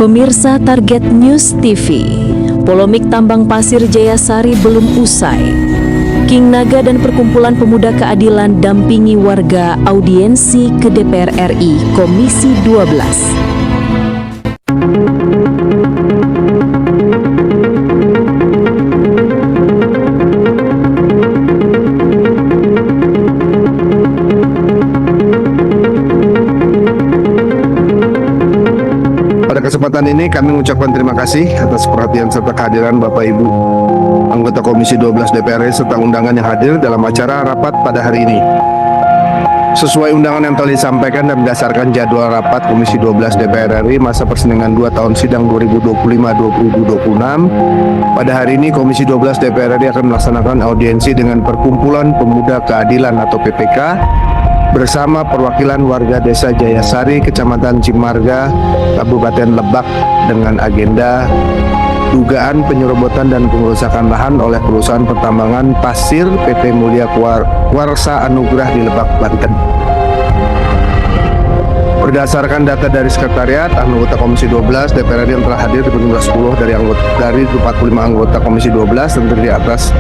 Pemirsa Target News TV, polemik tambang pasir Jayasari belum usai. King Naga dan Perkumpulan Pemuda Keadilan dampingi warga audiensi ke DPR RI Komisi 12. Pada kesempatan ini kami mengucapkan terima kasih atas perhatian serta kehadiran Bapak Ibu anggota Komisi 12 DPR RI serta undangan yang hadir dalam acara rapat pada hari ini. Sesuai undangan yang telah disampaikan dan berdasarkan jadwal rapat Komisi 12 DPR RI masa persidangan 2 tahun sidang 2025-2026, pada hari ini Komisi 12 DPR RI akan melaksanakan audiensi dengan Perkumpulan Pemuda Keadilan atau PPK bersama perwakilan warga Desa Jayasari, Kecamatan Cimarga, Kabupaten Lebak dengan agenda dugaan penyerobotan dan pengerusakan lahan oleh perusahaan pertambangan pasir PT Mulia Warsa Anugrah di Lebak, Banten. Berdasarkan data dari Sekretariat, anggota Komisi 12 DPR RI yang telah hadir berjumlah 10 dari 45 anggota Komisi 12 dan terdiri atas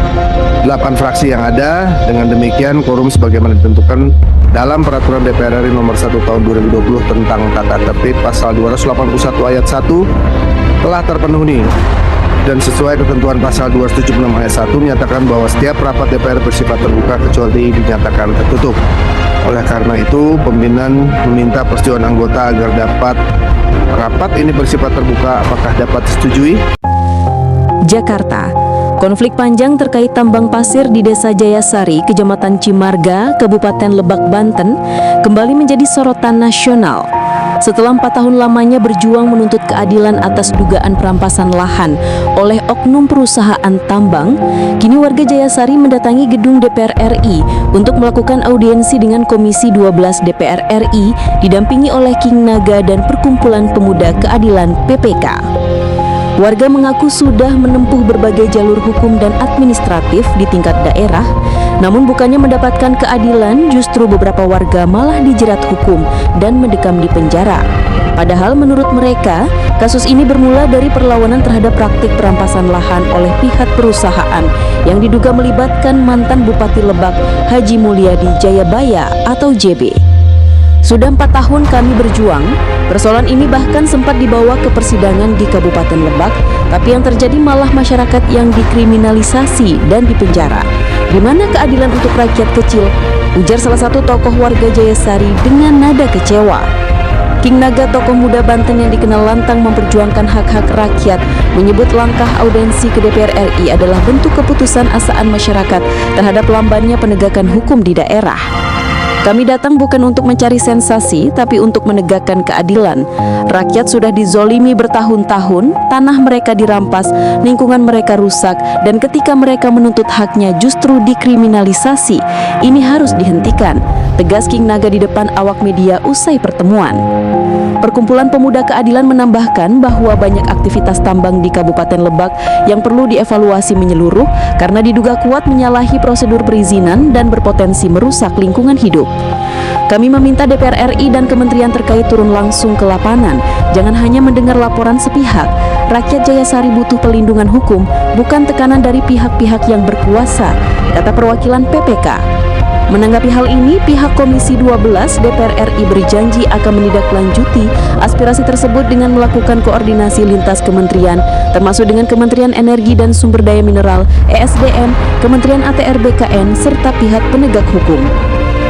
8 fraksi yang ada. Dengan demikian, quorum sebagaimana ditentukan dalam Peraturan DPR RI Nomor 1 Tahun 2020 tentang Tata Tertib Pasal 281 Ayat 1 telah terpenuhi. Dan sesuai ketentuan pasal 276 ayat 1 menyatakan bahwa setiap rapat DPR bersifat terbuka kecuali dinyatakan tertutup. Oleh karena itu, pimpinan meminta persetujuan anggota agar rapat ini bersifat terbuka. Apakah dapat disetujui? Jakarta. Konflik panjang terkait tambang pasir di Desa Jayasari, Kecamatan Cimarga, Kabupaten Lebak, Banten, kembali menjadi sorotan nasional. Setelah 4 tahun lamanya berjuang menuntut keadilan atas dugaan perampasan lahan oleh oknum perusahaan tambang, kini warga Jayasari mendatangi gedung DPR RI untuk melakukan audiensi dengan Komisi 12 DPR RI didampingi oleh King Naga dan Perkumpulan Pemuda Keadilan PPK. Warga mengaku sudah menempuh berbagai jalur hukum dan administratif di tingkat daerah, namun bukannya mendapatkan keadilan, justru beberapa warga malah dijerat hukum dan mendekam di penjara. Padahal menurut mereka, kasus ini bermula dari perlawanan terhadap praktik perampasan lahan oleh pihak perusahaan yang diduga melibatkan mantan Bupati Lebak Haji Mulyadi Jayabaya atau JB. Sudah 4 tahun kami berjuang, persoalan ini bahkan sempat dibawa ke persidangan di Kabupaten Lebak, tapi yang terjadi malah masyarakat yang dikriminalisasi dan dipenjara. Di mana keadilan untuk rakyat kecil? Ujar salah satu tokoh warga Jayasari dengan nada kecewa. King Naga, tokoh muda Banten yang dikenal lantang memperjuangkan hak-hak rakyat, menyebut langkah audiensi ke DPR RI adalah bentuk keputusan asaan masyarakat terhadap lambannya penegakan hukum di daerah. Kami datang bukan untuk mencari sensasi, tapi untuk menegakkan keadilan. Rakyat sudah dizolimi bertahun-tahun, tanah mereka dirampas, lingkungan mereka rusak, dan ketika mereka menuntut haknya justru dikriminalisasi. Ini harus dihentikan, tegas King Naga di depan awak media usai pertemuan. Perkumpulan Pemuda Keadilan menambahkan bahwa banyak aktivitas tambang di Kabupaten Lebak yang perlu dievaluasi menyeluruh karena diduga kuat menyalahi prosedur perizinan dan berpotensi merusak lingkungan hidup. Kami meminta DPR RI dan kementerian terkait turun langsung ke lapangan, jangan hanya mendengar laporan sepihak. Rakyat Jayasari butuh pelindungan hukum, bukan tekanan dari pihak-pihak yang berkuasa, kata perwakilan PPK. Menanggapi hal ini, pihak Komisi 12 DPR RI berjanji akan menindaklanjuti aspirasi tersebut dengan melakukan koordinasi lintas kementerian, termasuk dengan Kementerian Energi dan Sumber Daya Mineral, ESDM, Kementerian ATR BKN, serta pihak penegak hukum.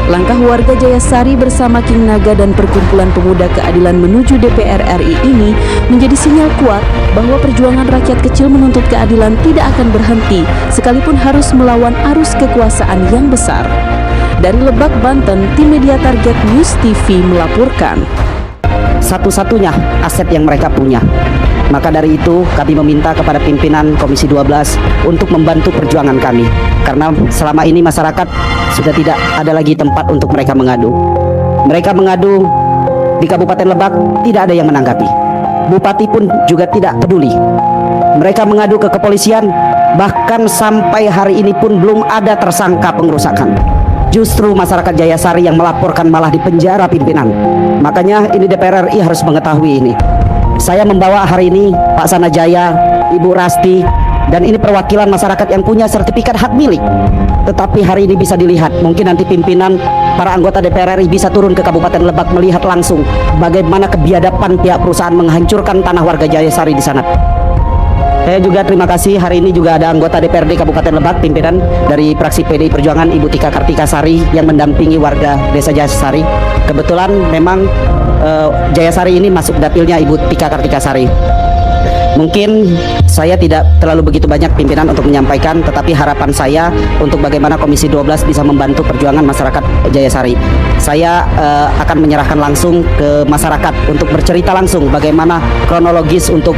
Langkah warga Jayasari bersama King Naga dan Perkumpulan Pemuda Keadilan menuju DPR RI ini menjadi sinyal kuat bahwa perjuangan rakyat kecil menuntut keadilan tidak akan berhenti, sekalipun harus melawan arus kekuasaan yang besar. Dari Lebak, Banten, tim media Target News TV melaporkan. Satu-satunya aset yang mereka punya. Maka dari itu kami meminta kepada pimpinan Komisi 12 untuk membantu perjuangan kami. Karena selama ini masyarakat sudah tidak ada lagi tempat untuk mereka mengadu. Mereka mengadu di Kabupaten Lebak, tidak ada yang menanggapi. Bupati pun juga tidak peduli. Mereka mengadu ke kepolisian, bahkan sampai hari ini pun belum ada tersangka pengerusakan. Justru masyarakat Jayasari yang melaporkan malah dipenjara pimpinan. Makanya ini DPR RI harus mengetahui ini. Saya membawa hari ini Pak Sanajaya, Ibu Rasti, dan ini perwakilan masyarakat yang punya sertifikat hak milik. Tetapi hari ini bisa dilihat, mungkin nanti pimpinan para anggota DPR RI bisa turun ke Kabupaten Lebak melihat langsung bagaimana kebiadaban pihak perusahaan menghancurkan tanah warga Jayasari di sana. Saya juga terima kasih, hari ini juga ada anggota DPRD Kabupaten Lebak, pimpinan dari fraksi PDI Perjuangan Ibu Tika Kartikasari yang mendampingi warga desa Jayasari. Kebetulan memang Jayasari ini masuk dapilnya Ibu Tika Kartikasari. Mungkin saya tidak terlalu begitu banyak pimpinan untuk menyampaikan, tetapi harapan saya untuk bagaimana Komisi 12 bisa membantu perjuangan masyarakat Jayasari. Saya akan menyerahkan langsung ke masyarakat untuk bercerita langsung bagaimana kronologis untuk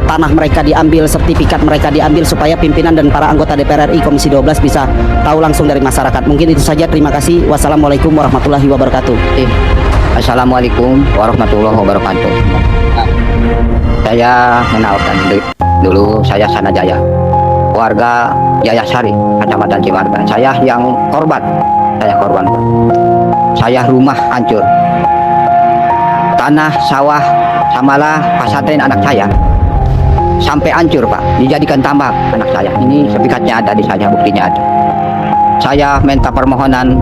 tanah mereka diambil, sertifikat mereka diambil, supaya pimpinan dan para anggota DPR RI Komisi 12 bisa tahu langsung dari masyarakat. Mungkin itu saja, terima kasih. Wassalamualaikum warahmatullahi wabarakatuh. Assalamualaikum warahmatullahi wabarakatuh. Saya mengenalkan dulu, saya Sanajaya, warga Jayasari, Kecamatan Cimarga. Saya yang korban, saya rumah hancur, tanah, sawah, samalah pesantren anak saya sampai hancur Pak, dijadikan tambak anak saya. Ini sertifikatnya ada di saya, buktinya ada. Saya minta permohonan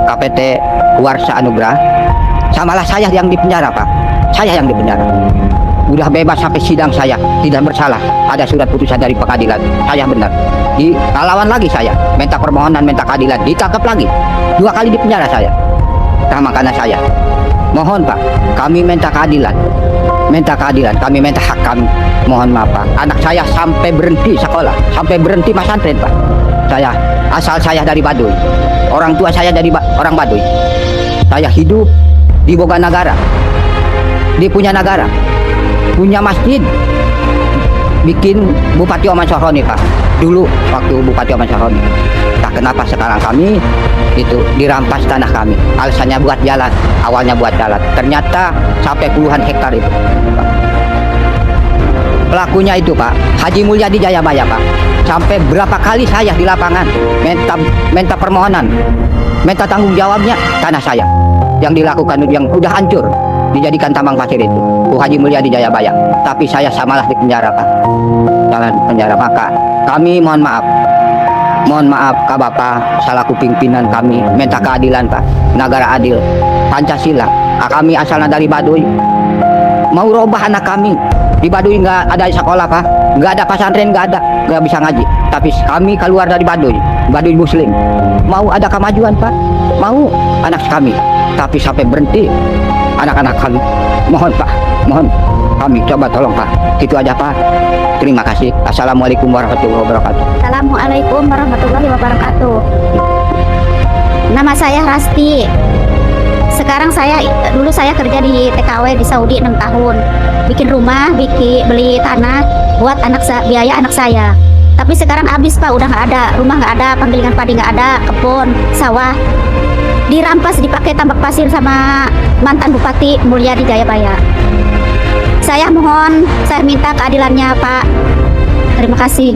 KPT Warsa Anugrah, samalah saya yang dipenjara Pak, saya yang dipenjara. Udah bebas sampai sidang, saya tidak bersalah, ada surat putusan dari pengadilan, saya benar. Lawan lagi saya, minta permohonan, minta keadilan, ditangkap lagi, 2 kali di penjara saya. Nah, makanya saya mohon Pak, kami minta keadilan, kami minta hak kami. Mohon maaf Pak, anak saya sampai berhenti sekolah, sampai berhenti pesantren Pak. Asal saya dari Baduy, orang tua saya dari orang Baduy. Saya hidup di Boga Negara, di punya negara, punya masjid, bikin Bupati Oman Sohroni Pak. Dulu waktu Bupati Oman Sohroni. Nah, kenapa sekarang kami itu dirampas tanah kami? Alasannya buat jalan, awalnya buat jalan. Ternyata sampai puluhan hektar itu Pak. Pelakunya itu Pak, Haji Mulyadi Jayabaya Pak. Sampai berapa kali saya di lapangan minta permohonan, minta tanggung jawabnya tanah saya yang dilakukan, yang udah hancur, dijadikan tambang pasir itu, Haji Mulyadi Jayabaya. Tapi saya samalah di penjara Pak, jalan penjara. Maka kami mohon maaf Kak Bapak, selaku pimpinan kami minta keadilan Pak, negara adil, Pancasila. Kami asalnya dari Baduy, mau robah anak kami. Di Baduy nggak ada sekolah Pak, nggak ada pesantren, nggak bisa ngaji. Tapi kami keluar dari Baduy Muslim, mau ada kemajuan Pak, mau anak kami. Tapi sampai berhenti anak-anak kami. Mohon Pak, mohon kami coba tolong Pak. Itu aja Pak. Terima kasih. Assalamualaikum warahmatullahi wabarakatuh. Assalamualaikum warahmatullahi wabarakatuh. Nama saya Rasti. Dulu saya kerja di TKW di Saudi 6 tahun. Bikin rumah, beli tanah buat biaya anak saya. Tapi sekarang habis Pak, udah nggak ada, rumah nggak ada, penggilingan padi nggak ada, kebun, sawah dirampas, dipakai tambak pasir sama mantan Bupati Mulyadi Jayabaya. Saya minta keadilannya Pak. Terima kasih.